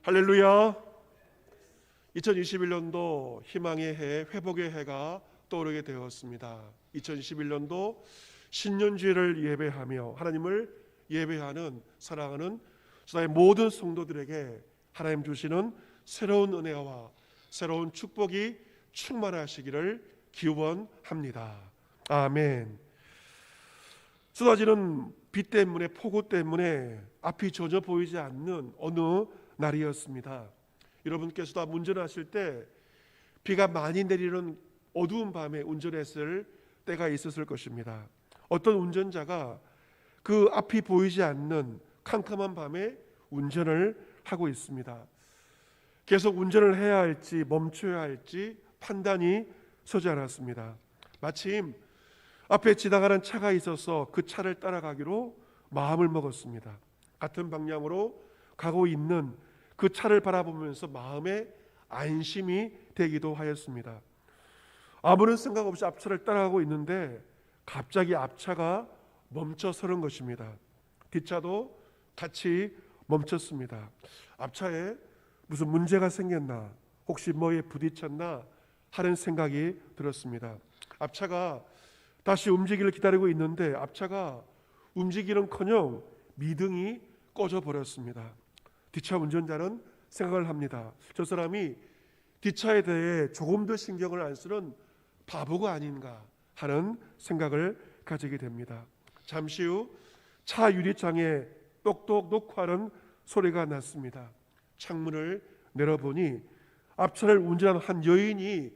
할렐루야. 2021년도 희망의 해, 회복의 해가 떠오르게 되었습니다. 2021년도 신년주일을 예배하며 하나님을 예배하는 사랑하는 주의 모든 성도들에게 하나님 주시는 새로운 은혜와 새로운 축복이 충만하시기를 기원합니다. 아멘. 쏟아지는 비 때문에, 폭우 때문에 앞이 전혀 보이지 않는 어느 날이었습니다. 여러분께서도 운전하실 때 비가 많이 내리는 어두운 밤에 운전했을 때가 있었을 것입니다. 어떤 운전자가 그 앞이 보이지 않는 캄캄한 밤에 운전을 하고 있습니다. 계속 운전을 해야 할지 멈춰야 할지 판단이 서지 않았습니다. 마침 앞에 지나가는 차가 있어서 그 차를 따라가기로 마음을 먹었습니다. 같은 방향으로 가고 있는 그 차를 바라보면서 마음에 안심이 되기도 하였습니다. 아무런 생각 없이 앞차를 따라가고 있는데 갑자기 앞차가 멈춰서는 것입니다. 뒷차도 같이 멈췄습니다. 앞차에 무슨 문제가 생겼나, 혹시 뭐에 부딪혔나 하는 생각이 들었습니다. 앞차가 다시 움직이기를 기다리고 있는데 앞차가 움직이는커녕 미등이 꺼져 버렸습니다. 뒷차 운전자는 생각을 합니다. 저 사람이 뒷차에 대해 조금 더 신경을 안 쓰는 바보가 아닌가 하는 생각을 가지게 됩니다. 잠시 후 차 유리창에 똑똑 놓고 하는 소리가 났습니다. 창문을 내려보니 앞차를 운전하는 한 여인이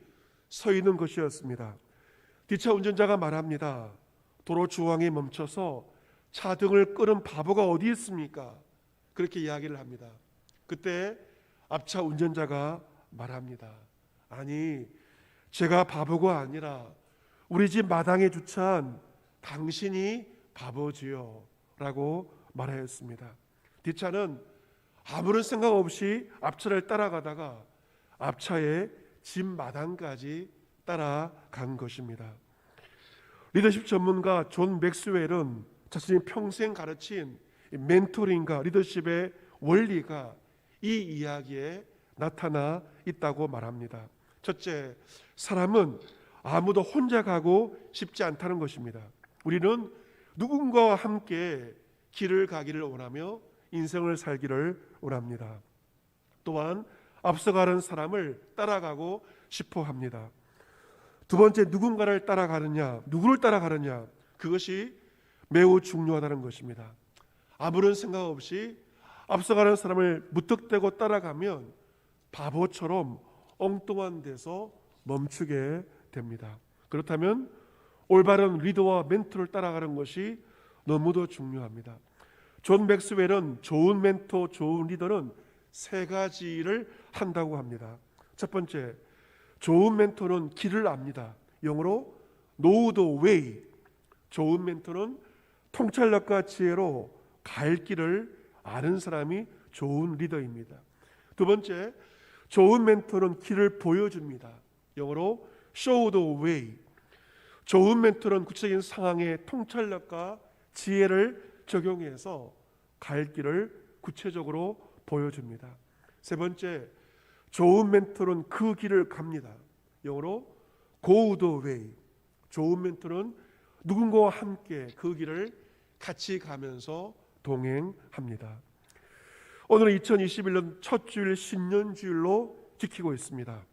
서 있는 것이었습니다. 뒷차 운전자가 말합니다. 도로 중앙에 멈춰서 차등을 끄는 바보가 어디 있습니까? 그렇게 이야기를 합니다. 그때 앞차 운전자가 말합니다. 아니, 제가 바보가 아니라 우리 집 마당에 주차한 당신이 바보지요 라고 말하였습니다. 뒷차는 아무런 생각 없이 앞차를 따라가다가 앞차의 집 마당까지 따라간 것입니다. 리더십 전문가 존 맥스웰은 자신이 평생 가르친 멘토링과 리더십의 원리가 이 이야기에 나타나 있다고 말합니다. 첫째, 사람은 아무도 혼자 가고 싶지 않다는 것입니다. 우리는 누군가와 함께 길을 가기를 원하며 인생을 살기를 원합니다. 또한 앞서가는 사람을 따라가고 싶어 합니다. 두 번째, 누군가를 따라가느냐, 누구를 따라가느냐, 그것이 매우 중요하다는 것입니다. 아무런 생각 없이 앞서가는 사람을 무턱대고 따라가면 바보처럼 엉뚱한 데서 멈추게 됩니다. 그렇다면 올바른 리더와 멘토를 따라가는 것이 너무도 중요합니다. 존 맥스웰은 좋은 멘토, 좋은 리더는 세 가지를 한다고 합니다. 첫 번째, 좋은 멘토는 길을 압니다. 영어로 know the way. 좋은 멘토는 통찰력과 지혜로 갈 길을 아는 사람이 좋은 리더입니다. 두 번째, 좋은 멘토는 길을 보여줍니다. 영어로 show the way. 좋은 멘토는 구체적인 상황에 통찰력과 지혜를 적용해서 갈 길을 구체적으로 보여줍니다. 세 번째, 좋은 멘토는 그 길을 갑니다. 영어로 go the way. 좋은 멘토는 누군가와 함께 그 길을 같이 가면서 동행합니다. 오늘은 2021년 첫 주일 신년주일로 지키고 있습니다.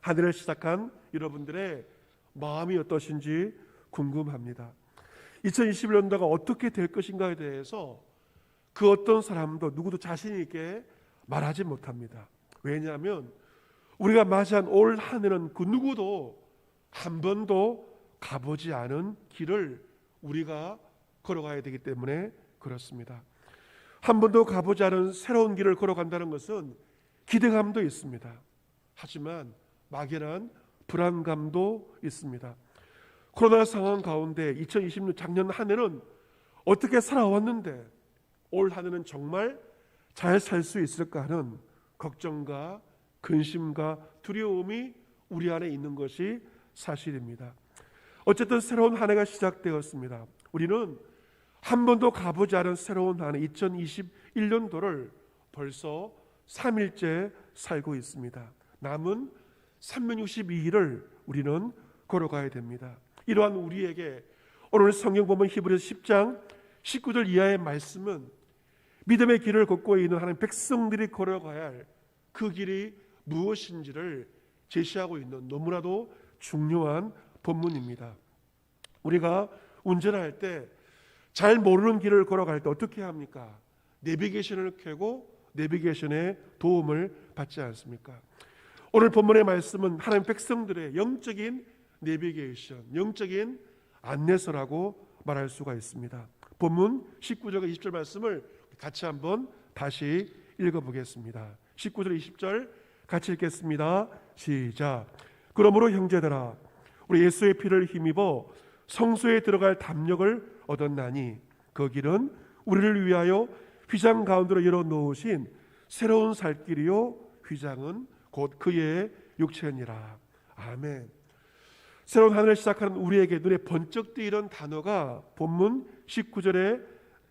한 해를 시작한 여러분들의 마음이 어떠신지 궁금합니다. 2021년도가 어떻게 될 것인가에 대해서 그 어떤 사람도 누구도 자신 있게 말하지 못합니다. 왜냐하면 우리가 맞이한 올 한 해는 그 누구도 한 번도 가보지 않은 길을 우리가 걸어가야 되기 때문에 그렇습니다. 한 번도 가보지 않은 새로운 길을 걸어간다는 것은 기대감도 있습니다. 하지만 막연한 불안감도 있습니다. 코로나 상황 가운데 2020년 작년 한 해는 어떻게 살아왔는데 올 한 해는 정말 잘 살 수 있을까 하는 걱정과 근심과 두려움이 우리 안에 있는 것이 사실입니다. 어쨌든 새로운 한 해가 시작되었습니다. 우리는 한 번도 가보지 않은 새로운 한 해 2021년도를 벌써 3일째 살고 있습니다. 남은 362일을 우리는 걸어가야 됩니다. 이러한 우리에게 오늘 성경 본문 히브리서 10장 19절 이하의 말씀은 믿음의 길을 걷고 있는 하나님 백성들이 걸어가야 할 그 길이 무엇인지를 제시하고 있는 너무나도 중요한 본문입니다. 우리가 운전할 때 잘 모르는 길을 걸어갈 때 어떻게 합니까? 내비게이션을 켜고 내비게이션의 도움을 받지 않습니까? 오늘 본문의 말씀은 하나님 백성들의 영적인 내비게이션, 영적인 안내서라고 말할 수가 있습니다. 본문 19절과 20절 말씀을 같이 한번 다시 읽어보겠습니다. 19절 20절 같이 읽겠습니다. 시작. 그러므로 형제들아 우리 예수의 피를 힘입어 성소에 들어갈 담력을 얻었나니 그 길은 우리를 위하여 휘장 가운데로 열어놓으신 새로운 살 길이요 휘장은 곧 그의 육체니라. 아멘. 새로운 하늘을 시작하는 우리에게 눈에 번쩍 뜨이는 단어가 본문 19절에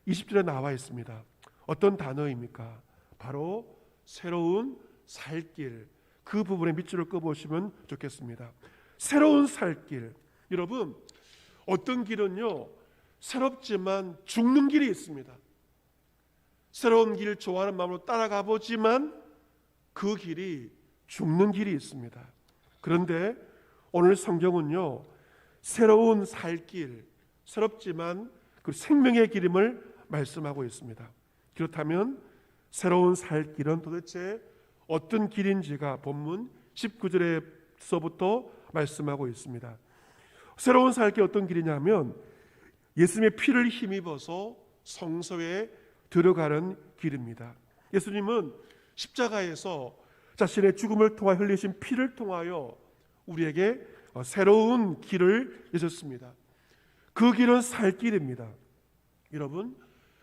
20절에 나와 있습니다. 어떤 단어입니까? 바로 새로운 살길. 그 부분에 밑줄을 꺼보시면 좋겠습니다. 새로운 살길. 여러분, 어떤 길은요 새롭지만 죽는 길이 있습니다. 새로운 길 좋아하는 마음으로 따라가 보지만 그 길이 죽는 길이 있습니다. 그런데 오늘 성경은요 새로운 살길, 새롭지만 그 생명의 길임을 말씀하고 있습니다. 그렇다면 새로운 살길은 도대체 어떤 길인지가 본문 19절에서부터 말씀하고 있습니다. 새로운 살길 어떤 길이냐면 예수님의 피를 힘입어서 성소에 들어가는 길입니다. 예수님은 십자가에서 자신의 죽음을 통하여 흘리신 피를 통하여 우리에게 새로운 길을 여셨습니다. 그 길은 살 길입니다. 여러분,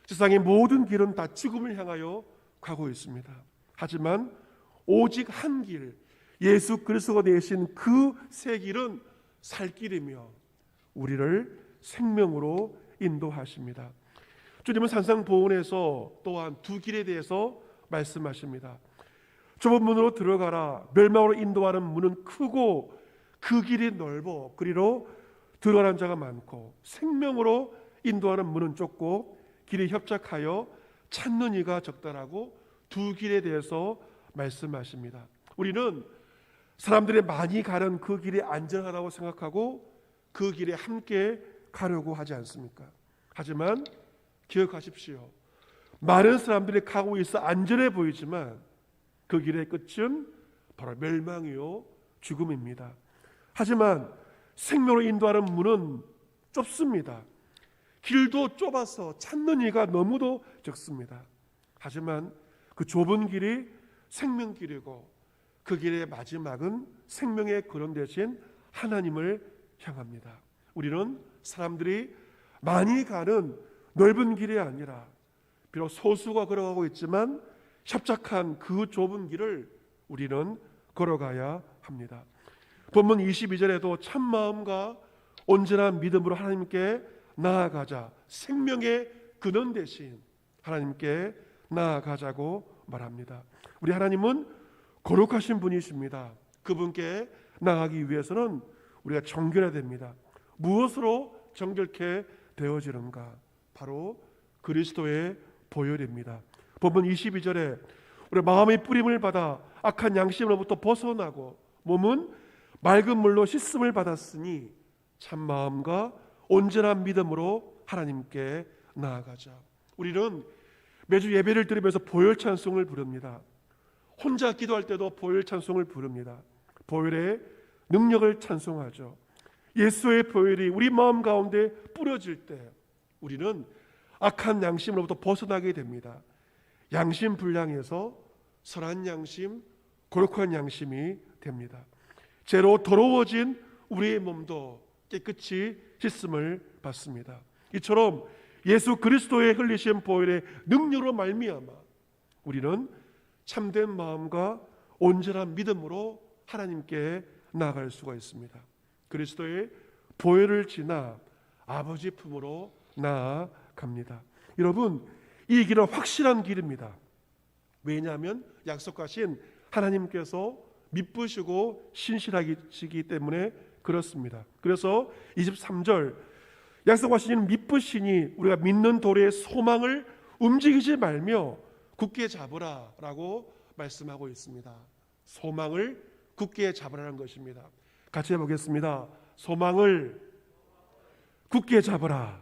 세상의 모든 길은 다 죽음을 향하여 가고 있습니다. 하지만 오직 한 길, 예수 그리스도가 내신 그 새 길은 살 길이며 우리를 생명으로 인도하십니다. 주님은 산상보훈에서 또한 두 길에 대해서 말씀하십니다. 좁은 문으로 들어가라. 멸망으로 인도하는 문은 크고 그 길이 넓어 그리로 들어가는 자가 많고 생명으로 인도하는 문은 좁고 길이 협착하여 찾는 이가 적다라고 두 길에 대해서 말씀하십니다. 우리는 사람들이 많이 가는 그 길이 안전하다고 생각하고 그 길에 함께 가려고 하지 않습니까? 하지만 기억하십시오. 많은 사람들이 가고 있어 안전해 보이지만 그 길의 끝은 바로 멸망이요 죽음입니다. 하지만 생명으로 인도하는 문은 좁습니다. 길도 좁아서 찾는 이가 너무도 적습니다. 하지만 그 좁은 길이 생명길이고 그 길의 마지막은 생명의 근원 되신 하나님을 향합니다. 우리는 사람들이 많이 가는 넓은 길이 아니라 비록 소수가 걸어가고 있지만 협착한 그 좁은 길을 우리는 걸어가야 합니다. 본문 22절에도 참 마음과 온전한 믿음으로 하나님께 나아가자, 생명의 근원 되신 하나님께 나아가자고 말합니다. 우리 하나님은 거룩하신 분이십니다. 그분께 나아가기 위해서는 우리가 정결해야 됩니다. 무엇으로 정결케 되어지는가? 바로 그리스도의 보혈입니다. 본문 22절에 우리 마음의 뿌림을 받아 악한 양심으로부터 벗어나고 몸은 맑은 물로 씻음을 받았으니 참 마음과 온전한 믿음으로 하나님께 나아가자. 우리는 매주 예배를 드리면서 보혈 찬송을 부릅니다. 혼자 기도할 때도 보혈 찬송을 부릅니다. 보혈의 능력을 찬송하죠. 예수의 보혈이 우리 마음 가운데 뿌려질 때 우리는 악한 양심으로부터 벗어나게 됩니다. 양심 불량에서 선한 양심, 거룩한 양심이 됩니다. 죄로 더러워진 우리의 몸도 깨끗이 씻음을 받습니다. 이처럼 예수 그리스도의 흘리신 보혈의 능력으로 말미암아 우리는 참된 마음과 온전한 믿음으로 하나님께 나아갈 수가 있습니다. 그리스도의 보혈을 지나 아버지 품으로 나아갑니다. 여러분, 이 길은 확실한 길입니다. 왜냐하면 약속하신 하나님께서 미쁘시고 신실하시기 때문에 그렇습니다. 그래서 23절 약속하신 미쁘시니 우리가 믿는 도리의 소망을 움직이지 말며 굳게 잡으라 라고 말씀하고 있습니다. 소망을 굳게 잡으라는 것입니다. 같이 해보겠습니다. 소망을 굳게 잡으라.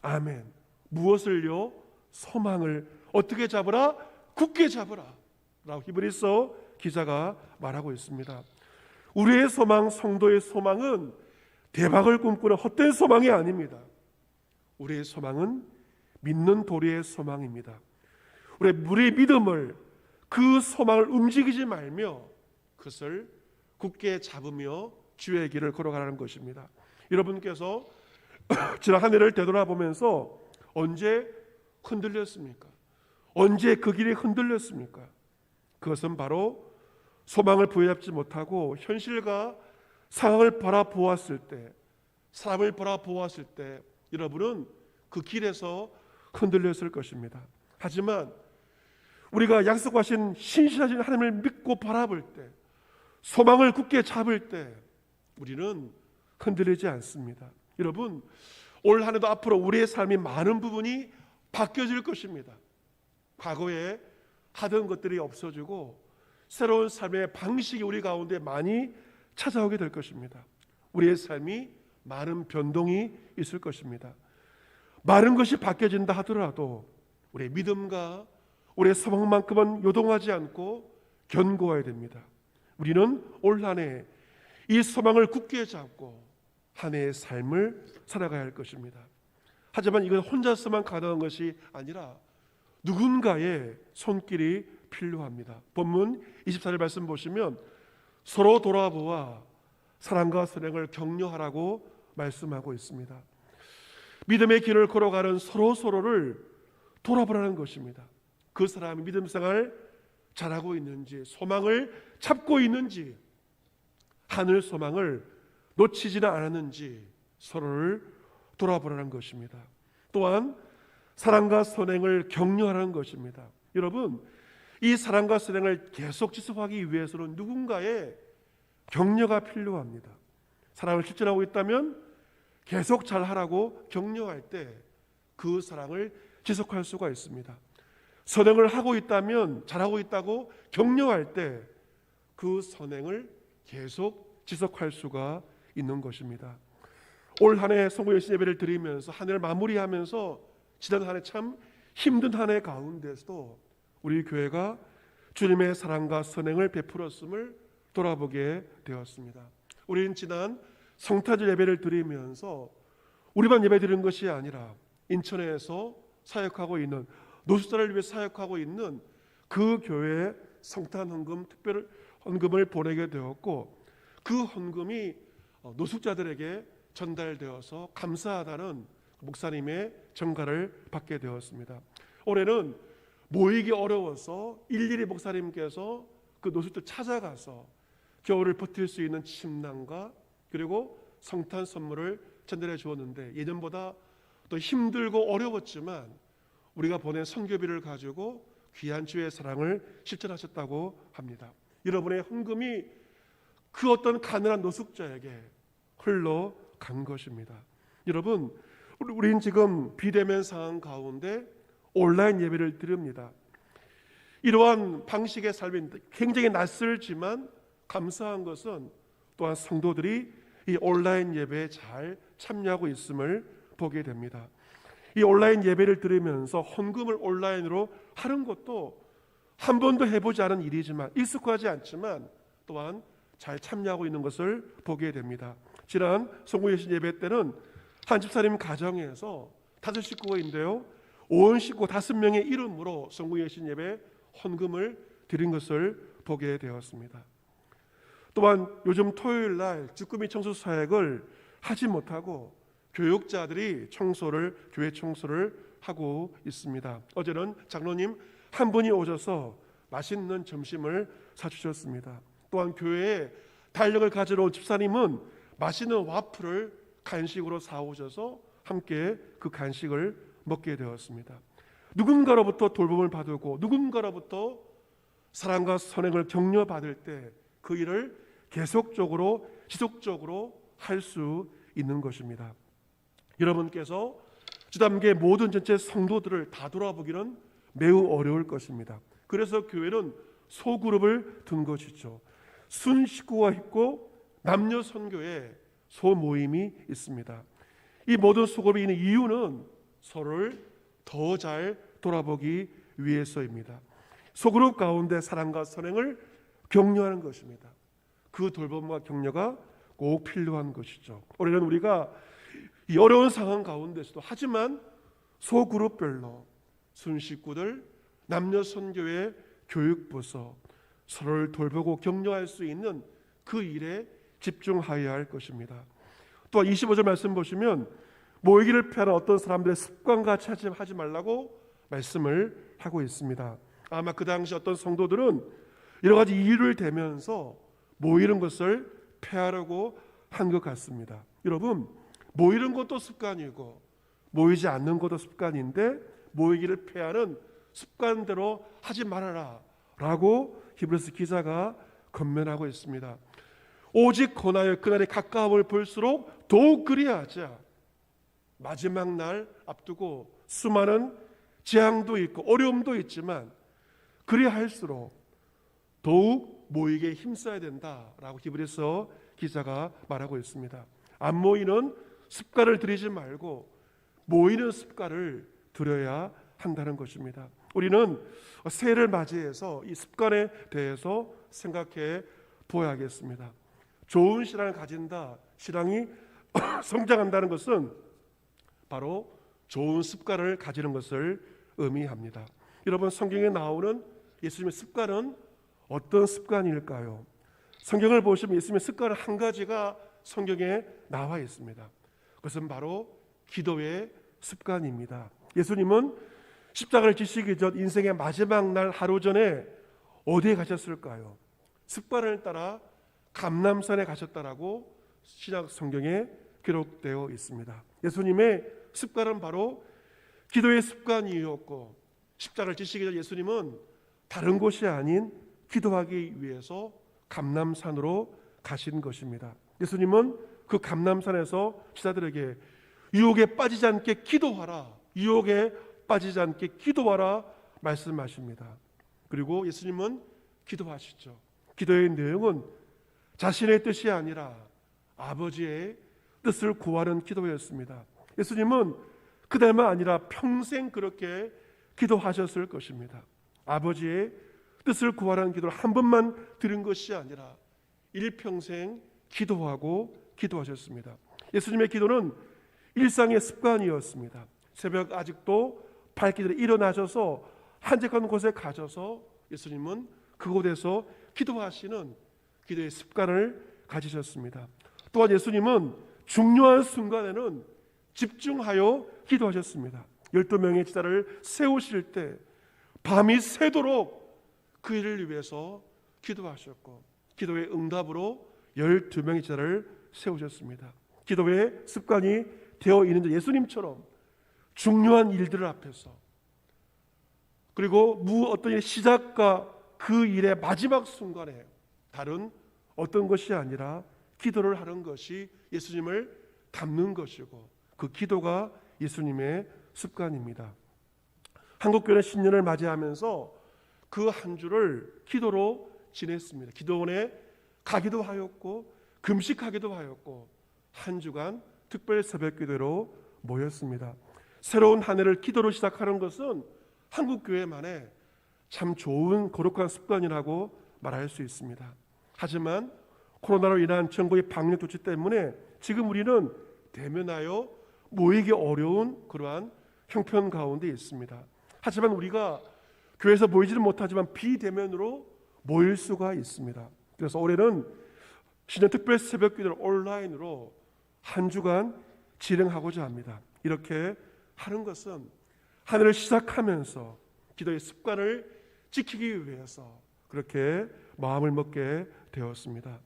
아멘. 무엇을요? 소망을 어떻게 잡으라? 굳게 잡으라 라고 히브리서 기자가 말하고 있습니다. 우리의 소망, 성도의 소망은 대박을 꿈꾸는 헛된 소망이 아닙니다. 우리의 소망은 믿는 도리의 소망입니다. 우리의 믿음을, 그 소망을 움직이지 말며 그것을 굳게 잡으며 주의 길을 걸어가라는 것입니다. 여러분께서 지난 한 해를 되돌아보면서 언제 흔들렸습니까? 언제 그 길이 흔들렸습니까? 그것은 바로 소망을 부여잡지 못하고 현실과 상황을 바라보았을 때, 사람을 바라보았을 때 여러분은 그 길에서 흔들렸을 것입니다. 하지만 우리가 약속하신 신실하신 하나님을 믿고 바라볼 때, 소망을 굳게 잡을 때 우리는 흔들리지 않습니다. 여러분, 올 한 해도 앞으로 우리의 삶이 많은 부분이 바뀌어질 것입니다. 과거에 하던 것들이 없어지고 새로운 삶의 방식이 우리 가운데 많이 찾아오게 될 것입니다. 우리의 삶이 많은 변동이 있을 것입니다. 많은 것이 바뀌어진다 하더라도 우리의 믿음과 우리의 소망만큼은 요동하지 않고 견고해야 됩니다. 우리는 올 한 해 이 소망을 굳게 잡고 한 해의 삶을 살아가야 할 것입니다. 하지만 이건 혼자서만 가능한 것이 아니라 누군가의 손길이 필요합니다. 본문 24절 말씀 보시면 서로 돌아보아 사랑과 선행을 격려하라고 말씀하고 있습니다. 믿음의 길을 걸어가는 서로를 돌아보라는 것입니다. 그 사람이 믿음 생활 잘하고 있는지, 소망을 잡고 있는지, 하늘 소망을 놓치지는 않았는지 서로를 돌아보라는 것입니다. 또한 사랑과 선행을 격려하라는 것입니다. 여러분, 이 사랑과 선행을 계속 지속하기 위해서는 누군가의 격려가 필요합니다. 사랑을 실천하고 있다면 계속 잘하라고 격려할 때 그 사랑을 지속할 수가 있습니다. 선행을 하고 있다면, 잘하고 있다고 격려할 때 그 선행을 계속 지속할 수가 있는 것입니다. 올 한 해 성부 예신 예배를 드리면서 한 해를 마무리하면서 지난 한 해 참 힘든 한 해 가운데서도 우리 교회가 주님의 사랑과 선행을 베풀었음을 돌아보게 되었습니다. 우리는 지난 성탄절 예배를 드리면서 우리만 예배 드리는 것이 아니라 인천에서 사역하고 있는, 노숙자를 위해 사역하고 있는 그 교회에 성탄 헌금, 특별 헌금을 보내게 되었고, 그 헌금이 노숙자들에게 전달되어서 감사하다는 목사님의 전가를 받게 되었습니다. 올해는 모이기 어려워서 일일이 목사님께서 그 노숙자 찾아가서 겨울을 버틸 수 있는 침낭과 그리고 성탄 선물을 전달해 주었는데, 예전보다 또 힘들고 어려웠지만 우리가 보낸 선교비를 가지고 귀한 주의 사랑을 실천하셨다고 합니다. 여러분의 헌금이 그 어떤 가난한 노숙자에게 흘러간 것입니다. 여러분, 우리는 지금 비대면 상황 가운데 온라인 예배를 드립니다. 이러한 방식의 삶이 굉장히 낯설지만 감사한 것은 또한 성도들이 이 온라인 예배에 잘 참여하고 있음을 보게 됩니다. 이 온라인 예배를 들으면서 헌금을 온라인으로 하는 것도 한 번도 해보지 않은 일이지만, 익숙하지 않지만 또한 잘 참여하고 있는 것을 보게 됩니다. 지난 성부 예신 예배 때는 한 집사님 가정에서 5식구인데요, 온 식구 5명의 이름으로 성부 예신 예배 헌금을 드린 것을 보게 되었습니다. 또한 요즘 토요일 날 주꾸미 청소 사역을 하지 못하고 교육자들이 교회 청소를 하고 있습니다. 어제는 장로님 한 분이 오셔서 맛있는 점심을 사주셨습니다. 또한 교회에 달력을 가지러 온 집사님은 맛있는 와플을 간식으로 사오셔서 함께 그 간식을 먹게 되었습니다. 누군가로부터 돌봄을 받고 누군가로부터 사랑과 선행을 격려받을 때 그 일을 계속적으로 지속적으로 할 수 있는 것입니다. 여러분께서 주담교의 모든 전체 성도들을 다 돌아보기는 매우 어려울 것입니다. 그래서 교회는 소그룹을 둔 것이죠. 순식구가 있고 남녀 선교의 소모임이 있습니다. 이 모든 소그룹이 있는 이유는 서로를 더 잘 돌아보기 위해서입니다. 소그룹 가운데 사랑과 선행을 격려하는 것입니다. 그 돌봄과 격려가 꼭 필요한 것이죠. 올해는 우리가 이 어려운 상황 가운데서도 하지만 소그룹별로 순식구들 남녀 선교회 교육부서 서로를 돌보고 격려할 수 있는 그 일에 집중하여야 할 것입니다. 또한 25절 말씀 보시면 모이기를 피하는 어떤 사람들의 습관같이 하지 말라고 말씀을 하고 있습니다. 아마 그 당시 어떤 성도들은 여러 가지 이유를 대면서 모이는 것을 피하려고 한 것 같습니다. 여러분, 모이는 것도 습관이고 모이지 않는 것도 습관인데 모이기를 피하는 습관대로 하지 말아라 라고 히브리서 기자가 권면하고 있습니다. 오직 권하여 그날이 가까움을 볼수록 더욱 그리하자. 마지막 날 앞두고 수많은 재앙도 있고 어려움도 있지만 그리할수록 더욱 모이게 힘써야 된다라고 히브리서 기자가 말하고 있습니다. 안 모이는 습관을 들이지 말고 모이는 습관을 들여야 한다는 것입니다. 우리는 새해를 맞이해서 이 습관에 대해서 생각해 보아야겠습니다. 좋은 신앙을 가진다, 신앙이 성장한다는 것은 바로 좋은 습관을 가지는 것을 의미합니다. 여러분, 성경에 나오는 예수님의 습관은 어떤 습관일까요? 성경을 보시면 예수님의 습관은 한 가지가 성경에 나와 있습니다. 그것은 바로 기도의 습관입니다. 예수님은 십자가를 지시기 전 인생의 마지막 날 하루 전에 어디에 가셨을까요? 습관을 따라 감람산에 가셨다라고 신약 성경에 기록되어 있습니다. 예수님의 습관은 바로 기도의 습관이었고 십자가를 지시기 전 예수님은 다른 곳이 아닌 기도하기 위해서 감람산으로 가신 것입니다. 예수님은 그 감람산에서 제자들에게 유혹에 빠지지 않게 기도하라, 유혹에 빠지지 않게 기도하라 말씀하십니다. 그리고 예수님은 기도하시죠. 기도의 내용은 자신의 뜻이 아니라 아버지의 뜻을 구하는 기도였습니다. 예수님은 그날만 아니라 평생 그렇게 기도하셨을 것입니다. 아버지의 뜻을 구하라는 기도를 한 번만 드린 것이 아니라 일평생 기도하고 기도하셨습니다. 예수님의 기도는 일상의 습관이었습니다. 새벽 아직도 밝기 전에 일어나셔서 한적한 곳에 가셔서 예수님은 그곳에서 기도하시는 기도의 습관을 가지셨습니다. 또한 예수님은 중요한 순간에는 집중하여 기도하셨습니다. 12명의 제자를 세우실 때 밤이 새도록 그 일을 위해서 기도하셨고 기도의 응답으로 12명의 제자를 세우셨습니다. 기도의 습관이 되어 있는 예수님처럼 중요한 일들 앞에서 그리고 어떤 일의 시작과 그 일의 마지막 순간에 다른 어떤 것이 아니라 기도를 하는 것이 예수님을 닮는 것이고 그 기도가 예수님의 습관입니다. 한국교회는 신년을 맞이하면서 그 한 주를 기도로 지냈습니다. 기도원에 가기도 하였고 금식하기도 하였고 한 주간 특별 새벽기도로 모였습니다. 새로운 한 해를 기도로 시작하는 것은 한국교회만의 참 좋은 거룩한 습관이라고 말할 수 있습니다. 하지만 코로나로 인한 전국의 방역 조치 때문에 지금 우리는 대면하여 모이기 어려운 그러한 형편 가운데 있습니다. 하지만 우리가 교회에서 모이지는 못하지만 비대면으로 모일 수가 있습니다. 그래서 올해는 신년 특별 새벽기도를 온라인으로 한 주간 진행하고자 합니다. 이렇게 하는 것은 한 해를 시작하면서 기도의 습관을 지키기 위해서 그렇게 마음을 먹게 되었습니다.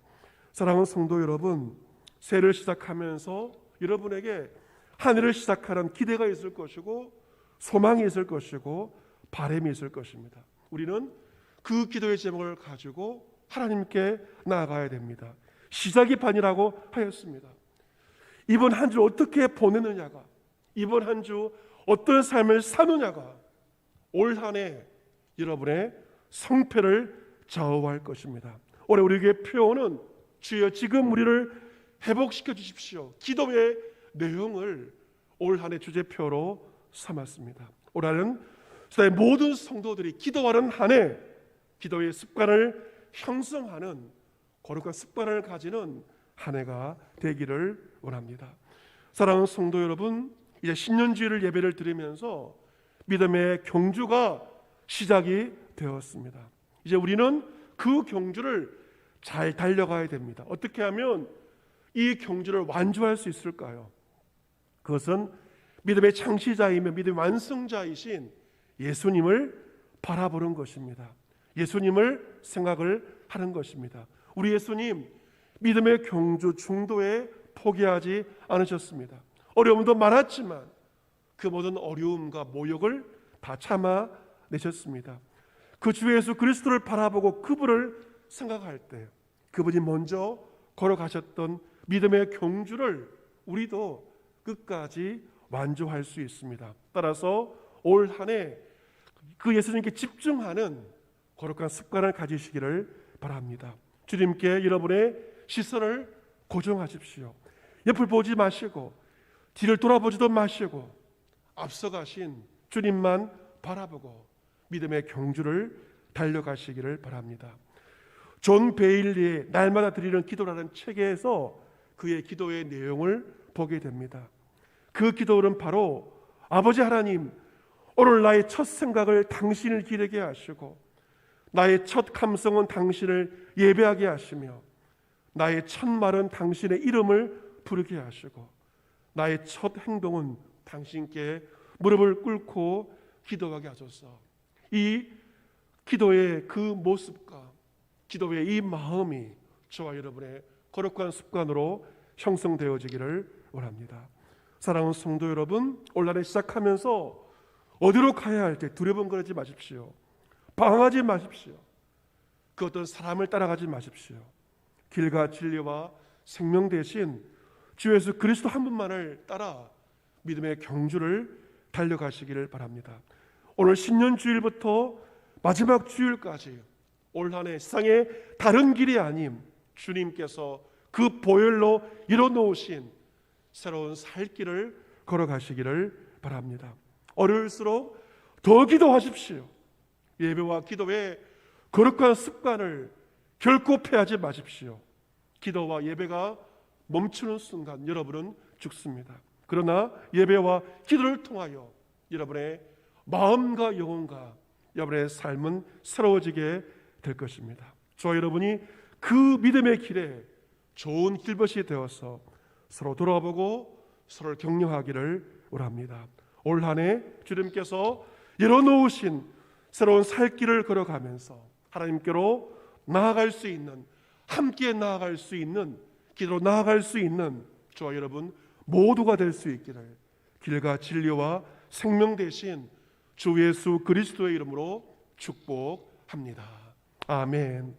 사랑하는 성도 여러분, 새해를 시작하면서 여러분에게 한 해를 시작하는 기대가 있을 것이고 소망이 있을 것이고 바람이 있을 것입니다. 우리는 그 기도의 제목을 가지고 하나님께 나아가야 됩니다. 시작이 반이라고 하였습니다. 이번 한 주 어떻게 보내느냐가, 이번 한 주 어떤 삶을 사느냐가 올 한 해 여러분의 성패를 좌우할 것입니다. 올해 우리에게 표현은 주여 지금 우리를 회복시켜 주십시오. 기도의 내용을 올 한 해 주제표로 삼았습니다. 올 한해는 모든 성도들이 기도하는 한 해, 기도의 습관을 형성하는 거룩한 습관을 가지는 한 해가 되기를 원합니다. 사랑하는 성도 여러분, 이제 신년주일 예배를 드리면서 믿음의 경주가 시작이 되었습니다. 이제 우리는 그 경주를 잘 달려가야 됩니다. 어떻게 하면 이 경주를 완주할 수 있을까요? 그것은 믿음의 창시자이며 믿음의 완성자이신 예수님을 바라보는 것입니다. 예수님을 생각을 하는 것입니다. 우리 예수님 믿음의 경주 중도에 포기하지 않으셨습니다. 어려움도 많았지만 그 모든 어려움과 모욕을 다 참아내셨습니다. 그 주 예수 그리스도를 바라보고 그분을 생각할 때 그분이 먼저 걸어가셨던 믿음의 경주를 우리도 끝까지 완주할 수 있습니다. 따라서 올 한 해 그 예수님께 집중하는 거룩한 습관을 가지시기를 바랍니다. 주님께 여러분의 시선을 고정하십시오. 옆을 보지 마시고 뒤를 돌아보지도 마시고 앞서가신 주님만 바라보고 믿음의 경주를 달려가시기를 바랍니다. 존 베일리의 날마다 드리는 기도라는 책에서 그의 기도의 내용을 보게 됩니다. 그 기도는 바로 아버지 하나님, 오늘 나의 첫 생각을 당신을 기르게 하시고 나의 첫 감성은 당신을 예배하게 하시며 나의 첫 말은 당신의 이름을 부르게 하시고 나의 첫 행동은 당신께 무릎을 꿇고 기도하게 하소서. 이 기도의 그 모습과 기도의 이 마음이 저와 여러분의 거룩한 습관으로 형성되어지기를 원합니다. 사랑하는 성도 여러분, 올 한해 시작하면서 어디로 가야 할 때 두려움거리지 마십시오. 방황하지 마십시오. 그 어떤 사람을 따라가지 마십시오. 길과 진리와 생명 대신 주 예수 그리스도 한 분만을 따라 믿음의 경주를 달려가시기를 바랍니다. 오늘 신년주일부터 마지막 주일까지 올 한 해 세상에 다른 길이 아님 주님께서 그 보혈로 이뤄놓으신 새로운 살 길을 걸어가시기를 바랍니다. 어려울수록 더 기도하십시오. 예배와 기도의 거룩한 습관을 결코 패하지 마십시오. 기도와 예배가 멈추는 순간 여러분은 죽습니다. 그러나 예배와 기도를 통하여 여러분의 마음과 영혼과 여러분의 삶은 새로워지게 될 것입니다. 저와 여러분이 그 믿음의 길에 좋은 길벗이 되어서 서로 돌아보고 서로를 격려하기를 원합니다. 올 한 해 주님께서 열어놓으신 새로운 살 길을 걸어가면서 하나님께로 나아갈 수 있는, 함께 나아갈 수 있는, 기도로 나아갈 수 있는 저와 여러분 모두가 될 수 있기를 길과 진리와 생명 대신 주 예수 그리스도의 이름으로 축복합니다. 아멘.